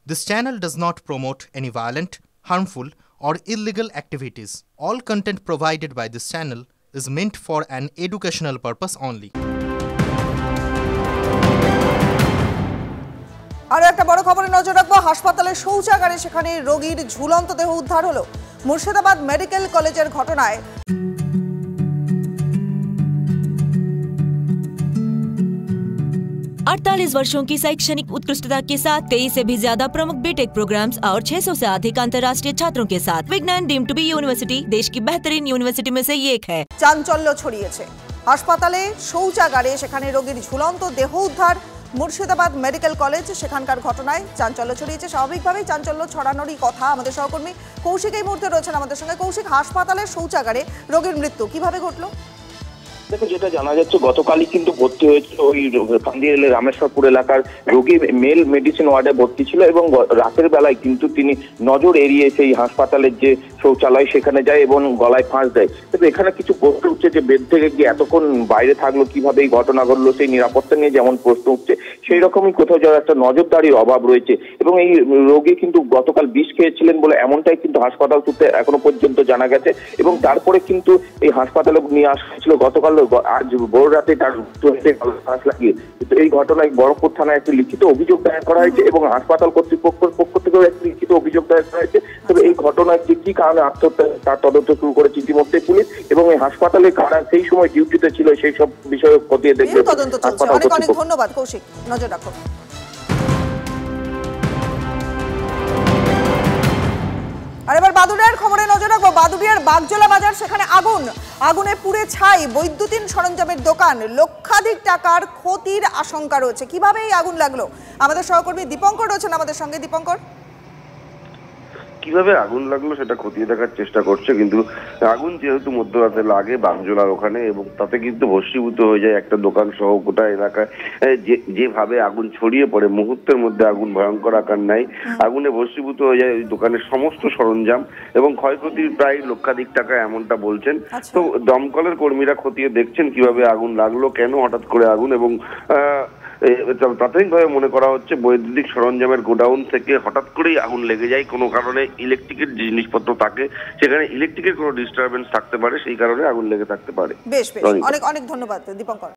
This channel does not promote any violent, harmful, or illegal activities. All content provided by this channel is meant for an educational purpose only. আরো একটা বড় খবরে নজর রাখবো। হাসপাতালের শৌচাগারে সেখানে রোগীর ঝুলন্ত দেহ উদ্ধার হলো। মুর্শিদাবাদ মেডিকেল কলেজের ঘটনায় 48 वर्षों की शैक्षणिक उत्कृष्टता के साथ 23 से भी ज्यादा प्रमुख बीटेक प्रोग्राम्स और 600 से अधिक अंतर्राष्ट्रीय छात्रों के साथ विज्ञान डीम्ड टू बी यूनिवर्सिटी देश की बेहतरीन यूनिवर्सिटी में से एक है। চাঞ্চল্য ছড়িয়েছে হাসপাতালে শৌচাগারে সেখানে রোগীর ঝুলন্ত দেহ উদ্ধার। মুর্শিদাবাদ মেডিকেল কলেজ সেখানকার ঘটনায় চাঞ্চল্য ছড়িয়েছে। স্বাভাবিকভাবেই চাঞ্চল্য ছড়ানোরই কথা। আমাদের সহকর্মী কৌশিক এই মুহূর্তে রয়েছেন আমাদের সঙ্গে। কৌশিক, হাসপাতালের শৌচাগারে রোগীর মৃত্যু কিভাবে ঘটলো? দেখো, যেটা জানা যাচ্ছে গতকালই কিন্তু ভর্তি হয়েছিল ওই কান্দিয়ালের রামেশ্বরপুর এলাকার রোগী মেল মেডিসিন ওয়ার্ডে ভর্তি ছিল এবং রাতের বেলায় কিন্তু তিনি নজর এড়িয়ে সেই হাসপাতালের যে শৌচালয় সেখানে যায় এবং গলায় ফাঁস দেয়। তবে এখানে কিছু প্রশ্ন উঠছে যে বেড থেকে গিয়ে এতক্ষণ বাইরে থাকলো, কিভাবে এই ঘটনা ঘটলো, সেই নিরাপত্তা নিয়ে যেমন প্রশ্ন উঠছে সেই রকমই কোথাও যাওয়ার একটা নজরদারির অভাব রয়েছে। এবং এই রোগী কিন্তু গতকাল বিষ খেয়েছিলেন বলে এমনটাই কিন্তু হাসপাতাল সূত্রে এখনো পর্যন্ত জানা গেছে। এবং তারপরে কিন্তু এই হাসপাতালে নিয়ে আসা হয়েছিল গতকাল আজ ভোর রাতে তার ফাঁস লাগিয়ে। কিন্তু এই ঘটনায় বহরমপুর থানায় একটি লিখিত অভিযোগ দায়ের করা হয়েছে এবং হাসপাতাল কর্তৃপক্ষের পক্ষ থেকেও একটি লিখিত অভিযোগ দায়ের করা হয়েছে। তবে এই ঘটনায় কি কারণে আত্মহত্যা তার তদন্ত শুরু করেছে ইতিমধ্যে পুলিশ এবং এই হাসপাতালে কারা সেই সময় ডিউটিতে ছিল সেই সব বিষয়ে খতিয়ে দেখবে তদন্ত চলছে। অনেক অনেক ধন্যবাদ কৌশিক, নজর রাখো। আর এবার বাদুড়িয়ার খবরে নজর রাখবো। বাদুড়িয়ার বাগজোলা বাজার সেখানে আগুনে পুড়ে ছাই বৈদ্যুতিন সরঞ্জামের দোকান। লক্ষাধিক টাকার ক্ষতির আশঙ্কা রয়েছে। কিভাবে এই আগুন লাগলো? আমাদের সহকর্মী দীপঙ্কর রয়েছেন আমাদের সঙ্গে। দীপঙ্কর, কিভাবে আগুন লাগলো সেটা খতিয়ে দেখার চেষ্টা করছে, কিন্তু আগুন যেহেতু মধ্যরাতে লাগে বাগজোলার ওখানে এবং তাতে কিন্তু ভস্মীভূত হয়ে যায় একটা দোকান সহ গোটা এলাকায়। যেভাবে আগুন ছড়িয়ে পড়ে মুহূর্তের মধ্যে আগুন ভয়ঙ্কর আকার নেয়, আগুনে ভস্মীভূত হয়ে যায় ওই দোকানের সমস্ত সরঞ্জাম এবং ক্ষয়ক্ষতি প্রায় লক্ষাধিক টাকা এমনটা বলছেন। তো দমকলের কর্মীরা খতিয়ে দেখছেন কিভাবে আগুন লাগলো, কেন হঠাৎ করে আগুন, এবং প্রাথমিকভাবে মনে করা হচ্ছে বৈদ্যুতিক সরঞ্জামের গোডাউন থেকে হঠাৎ করেই আগুন লেগে যায়। কোনো কারণে ইলেকট্রিকের জিনিসপত্র থাকে, সেখানে ইলেকট্রিকের কোনো ডিস্টারবেন্স থাকতে পারে, সেই কারণে আগুন লেগে থাকতে পারে। বেশ বেশ, অনেক অনেক ধন্যবাদ দীপঙ্কর।